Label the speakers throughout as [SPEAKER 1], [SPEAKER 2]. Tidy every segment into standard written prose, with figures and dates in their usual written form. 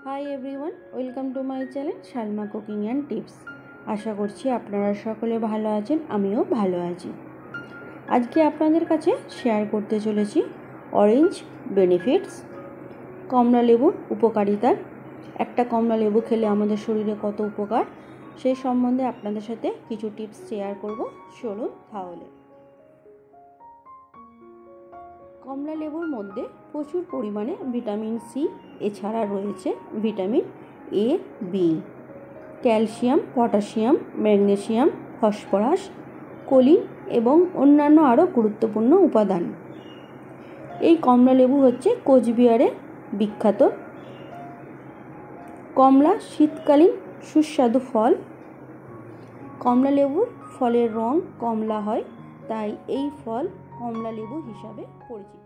[SPEAKER 1] High everyone, welcome to my channel Shalma cooking and tips. আশা করছি আপনারা সকলে ভালো আছেন, আমিও ভালো আছি। আজকে আপনাদের কাছে শেয়ার করতে চলেছি অরেঞ্জ বেনিফিটস, কমলা লেবুর উপকারিতা। একটা কমলা লেবু খেলে আমাদের শরীরে কত উপকার সেই সম্বন্ধে আপনাদের সাথে কিছু টিপস শেয়ার করব। চলুন তাহলে। কমলা লেবুর মধ্যে প্রচুর পরিমাণে ভিটামিন সি, এছাড়া রয়েছে vitamin A, B, calcium, potassium, magnesium, phosphorus, choline এবং অন্যান্য আরও গুরুত্বপূর্ণ উপাদান। এই কমলা লেবু হচ্ছে কোচবিহারে বিখ্যাত। কমলা শীতকালীন সুস্বাদু ফল। কমলা লেবুর ফলের রং কমলা হয়, তাই এই ফল কমলা লেবু হিসাবে পরিচিত।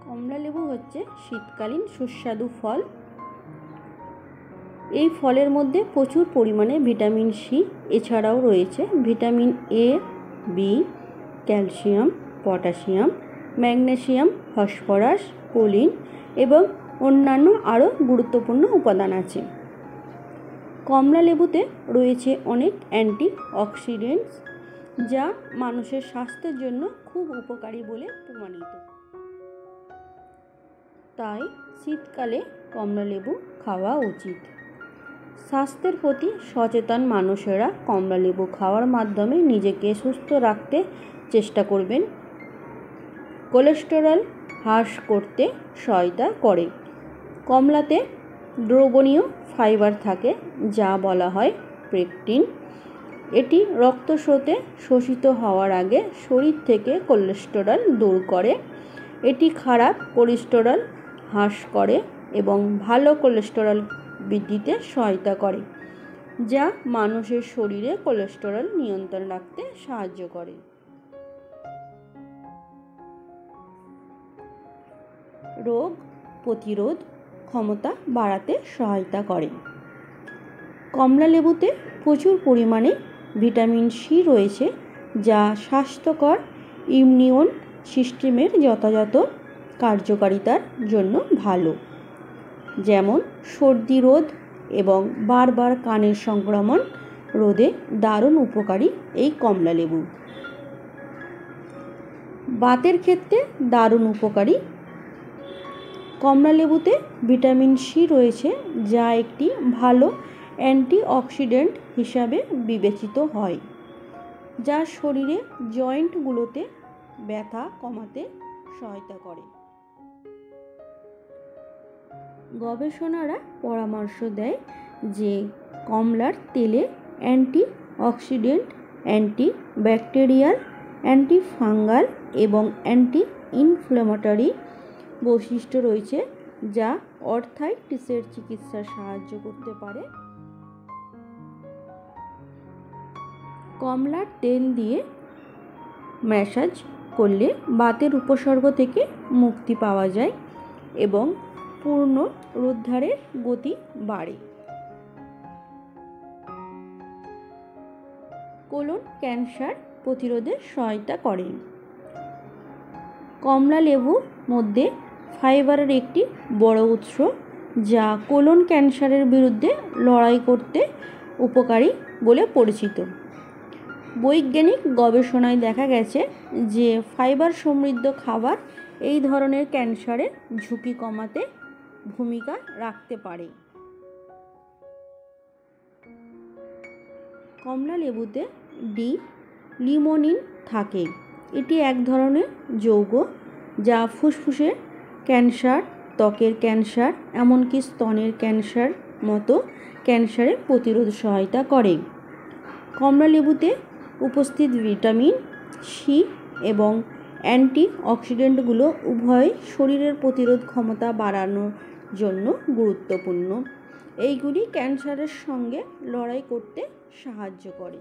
[SPEAKER 1] কমলা লেবু হচ্ছে শীতকালীন সুস্বাদু ফল। এই ফলের মধ্যে প্রচুর পরিমাণে ভিটামিন সি, এছাড়াও রয়েছে vitamin A, B, calcium, potassium, magnesium, phosphorus, choline এবং অন্যান্য আরও গুরুত্বপূর্ণ উপাদান আছে। কমলা লেবুতে রয়েছে অনেক অ্যান্টি অক্সিডেন্টস, যা মানুষের স্বাস্থ্যের জন্য খুব উপকারী বলে প্রমাণিত। তাই শীতকালে কমলা লেবু খাওয়া উচিত। স্বাস্থ্যের প্রতি সচেতন মানুষেরা কমলা লেবু খাওয়ার মাধ্যমে নিজেকে সুস্থ রাখতে চেষ্টা করবেন। কোলেস্টেরল হ্রাস করতে সহায়তা করে। কমলাতে দ্রবণীয় ফাইবার থাকে, যা বলা হয় পেকটিন। এটি রক্তস্রোতে শোষিত হওয়ার আগে শরীর থেকে কোলেস্টেরল দূর করে। এটি খারাপ কোলেস্টেরল হ্রাস করে এবং ভালো কোলেস্টেরল বৃদ্ধিতে সহায়তা করে, যা মানুষের শরীরে কোলেস্টেরল নিয়ন্ত্রণ রাখতে সাহায্য করে। রোগ প্রতিরোধ ক্ষমতা বাড়াতে সহায়তা করে। কমলা লেবুতে প্রচুর পরিমাণে ভিটামিন সি রয়েছে, যা স্বাস্থ্যকর ইমিউন সিস্টেমের যথাযথ কার্যকারিতার জন্য ভালো, যেমন সর্দি রোধ এবং বারবার কানের সংক্রমণ রোধে দারুণ উপকারী এই কমলা লেবু। বাতের ক্ষেত্রে দারুণ উপকারী। কমলা লেবুতে ভিটামিন সি রয়েছে, যা একটি ভালো অ্যান্টিঅক্সিডেন্ট হিসাবে বিবেচিত হয়, যা শরীরে জয়েন্টগুলোতে ব্যথা কমাতে সহায়তা করে। গবেষণারা পরামর্শ দেয় যে কমলার তেলে অ্যান্টিঅক্সিডেন্ট, অ্যান্টিব্যাকটেরিয়াল, অ্যান্টিফাঙ্গাল এবং অ্যান্টি ইনফ্ল্যামেটরি বৈশিষ্ট্য রয়েছে, যা আর্থ্রাইটিসের চিকিৎসায় সাহায্য করতে পারে। কমলার তেল দিয়ে ম্যাসাজ করলে বাতের উপসর্গ থেকে মুক্তি পাওয়া যায় এবং পুনরুদ্ধারের গতি বাড়ে। কোলন ক্যান্সার প্রতিরোধে সহায়তা করে। কমলা লেবুর মধ্যে ফাইবারের একটি বড় উৎস, যা কোলন ক্যান্সারের বিরুদ্ধে লড়াই করতে উপকারী বলে পরিচিত। বৈজ্ঞানিক গবেষণায় দেখা গেছে যে ফাইবার সমৃদ্ধ খাবার এই ধরনের ক্যান্সারের ঝুঁকি কমাতে ভূমিকা রাখতে পারে। কমলা লেবুতে লিমোনিন থাকে। এটি এক ধরনের যৌগ যা ফুসফুসের ক্যান্সার, ত্বকের ক্যান্সার, এমনকি স্তনের ক্যান্সার মতো ক্যান্সারে প্রতিরোধ সহায়তা করে। কমলা লেবুতে উপস্থিত ভিটামিন সি এবং অ্যান্টিঅক্সিডেন্টগুলো উভয় শরীরের প্রতিরোধ ক্ষমতা বাড়ানোর জন্য গুরুত্বপূর্ণ। এইগুলি ক্যান্সারের সঙ্গে লড়াই করতে সাহায্য করে।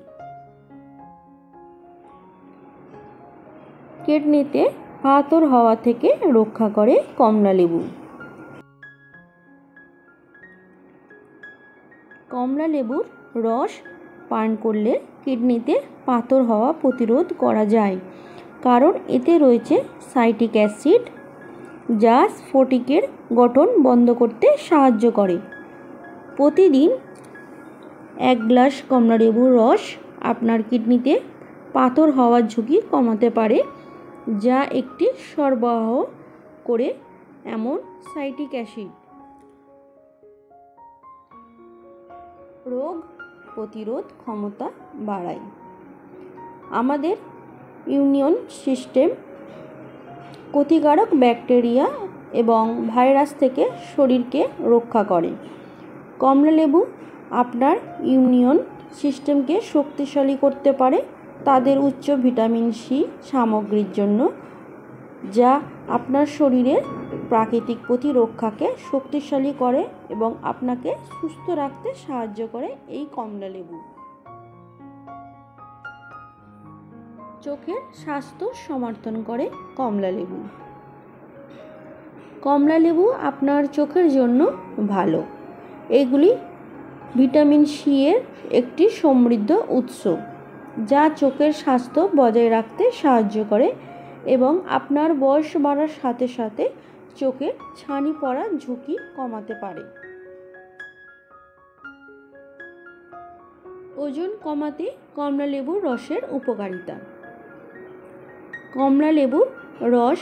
[SPEAKER 1] কিডনিতে পাথর হওয়া থেকে রক্ষা করে কমলা লেবু। কমলা লেবুর রস পান করলে কিডনিতে পাথর হওয়া প্রতিরোধ করা যায়, কারণ এতে রয়েছে সাইট্রিক অ্যাসিড, যা স্ফটিকের গঠন বন্ধ করতে সাহায্য করে। প্রতিদিন 1 গ্লাস কমলালেবুর রস আপনার কিডনিতে পাথর হওয়ার ঝুঁকি কমাতে পারে, যা একটি সরবরাহ করে এমন সাইট্রিক অ্যাসিড রোগ প্রতিরোধ ক্ষমতা বাড়ায়। আমাদের ইমিউন সিস্টেম ক্ষতিকারক ব্যাকটেরিয়া এবং ভাইরাস থেকে শরীরকে রক্ষা করে। কমলালেবু আপনার ইমিউন সিস্টেমকে শক্তিশালী করতে পারে তাদের উচ্চ ভিটামিন সি সামগ্রীর জন্য, যা আপনার শরীরের প্রাকৃতিক প্রতিরক্ষাকে শক্তিশালী করে এবং আপনাকে সুস্থ রাখতে সাহায্য করে। এই কমলালেবু চোখের স্বাস্থ্য সমর্থন করে। কমলালেবু আপনার চোখের জন্য ভালো। এগুলি ভিটামিন সি এর একটি সমৃদ্ধ উৎস, যা চোখের স্বাস্থ্য বজায় রাখতে সাহায্য করে এবং আপনার বয়স বাড়ার সাথে সাথে চোখে ছানি পড়ার ঝুঁকি কমাতে পারে। ওজন কমাতে কমলালেবুর রসের উপকারিতা। কমলালেবুর রস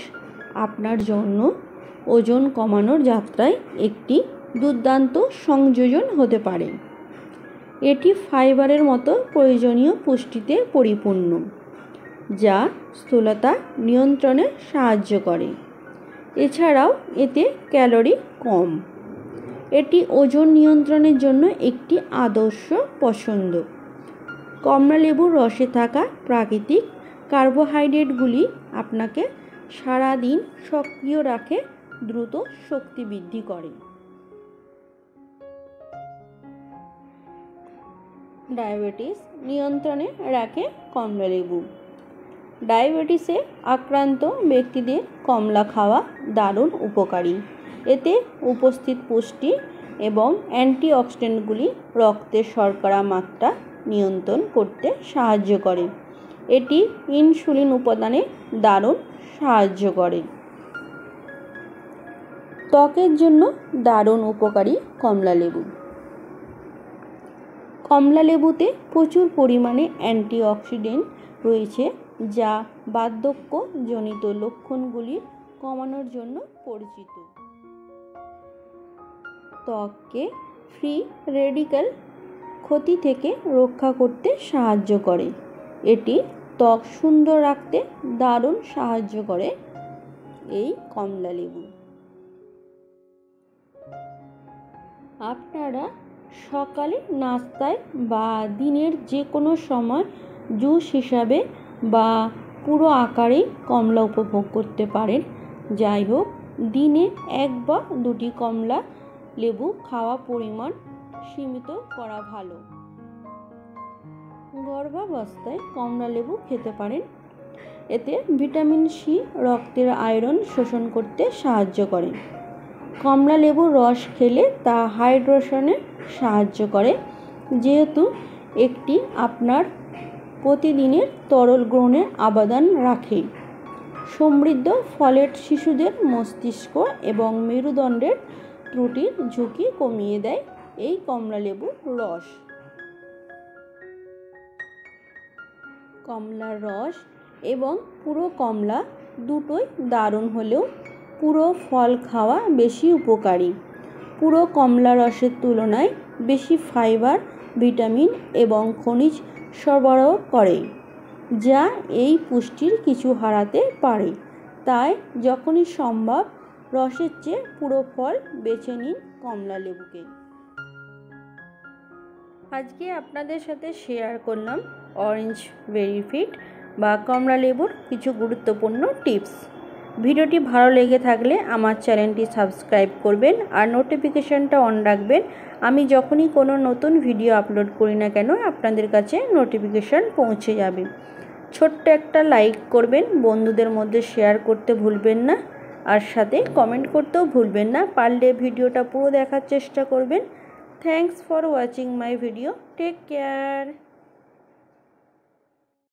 [SPEAKER 1] আপনার জন্য ওজন কমানোর যাত্রায় একটি দুর্দান্ত সংযোজন হতে পারে। এটি ফাইবারের মতো প্রয়োজনীয় পুষ্টিতে পরিপূর্ণ, যা স্থূলতা নিয়ন্ত্রণে সাহায্য করে। এছাড়াও এতে ক্যালোরি কম। এটি ওজন নিয়ন্ত্রণের জন্য একটি আদর্শ পছন্দ। কমলালেবুর রসে থাকা প্রাকৃতিক কার্বোহাইড্রেটগুলি আপনাকে সারা দিন সক্রিয় রাখে, দ্রুত শক্তি বৃদ্ধি করে। ডায়াবেটিস নিয়ন্ত্রণে রাখে কমলালেবু। ডায়াবেটিসে আক্রান্ত ব্যক্তিদের কমলা খাওয়া দারুণ উপকারী। এতে উপস্থিত পুষ্টি এবং অ্যান্টিঅক্সিডেন্টগুলি রক্তের শর্করা মাত্রা নিয়ন্ত্রণ করতে সাহায্য করে। এটি ইনসুলিন উৎপাদনে দারুণ সাহায্য করে। ত্বকের জন্য দারুণ উপকারী কমলালেবু। কমলালেবুতে প্রচুর পরিমাণে অ্যান্টিঅক্সিডেন্ট রয়েছে, যা বার্ধক্যজনিত লক্ষণগুলি কমানোর জন্য পরিচিত। ত্বককে ফ্রি রেডিক্যাল ক্ষতি থেকে রক্ষা করতে সাহায্য করে। এটি ত্বক সুন্দর রাখতে দারুণ সাহায্য করে। এই কমলালেবু আপনারা সকালে নাস্তায় বা দিনের যে কোনো সময় জুস হিসাবে বা পুরো আকারেই কমলা উপভোগ করতে পারেন। যাই হোক, দিনে 1 বা 2টি কমলা লেবু খাওয়া পরিমাণ সীমিত করা ভালো। গর্ভাবস্থায় কমলালেবু খেতে পারেন। এতে ভিটামিন সি রক্তের আয়রন শোষণ করতে সাহায্য করে। কমলালেবুর রস খেলে তা হাইড্রেশনে সাহায্য করে, যেহেতু একটি আপনার প্রতিদিনের তরল গ্রহণের আবদান রাখে। সমৃদ্ধ ফলেট শিশুদের মস্তিষ্ক এবং মেরুদণ্ডের ত্রুটির ঝুঁকি কমিয়ে দেয়। এই কমলালেবুর রস। কমলার রস এবং পুরো কমলা দুটোই দারুণ হলেও পুরো ফল খাওয়া বেশি উপকারী। পুরো কমলা রসের তুলনায় বেশি ফাইবার, ভিটামিন এবং খনিজ সরবরাহ করে, যা এই পুষ্টির কিছু হারাতে পারে। তাই যখনই সম্ভব রসের চেয়ে পুরো ফল বেছে নিন কমলালেবুকে। আজকে আপনাদের সাথে শেয়ার করলাম অরেঞ্জ বেরি ফিট বা কমলালেবুর কিছু গুরুত্বপূর্ণ টিপস। ভিডিওটি ভালো লেগে থাকলে আমার চ্যানেলটি সাবস্ক্রাইব করবেন আর নোটিফিকেশানটা অন রাখবেন। আমি যখনই কোনো নতুন ভিডিও আপলোড করি না কেন আপনাদের কাছে নোটিফিকেশান পৌঁছে যাবে। ছোট্ট একটা লাইক করবেন, বন্ধুদের মধ্যে শেয়ার করতে ভুলবেন না, আর সাথে কমেন্ট করতেও ভুলবেন না। পারলে ভিডিওটা পুরো দেখার চেষ্টা করবেন। Thanks for watching my video. Take care.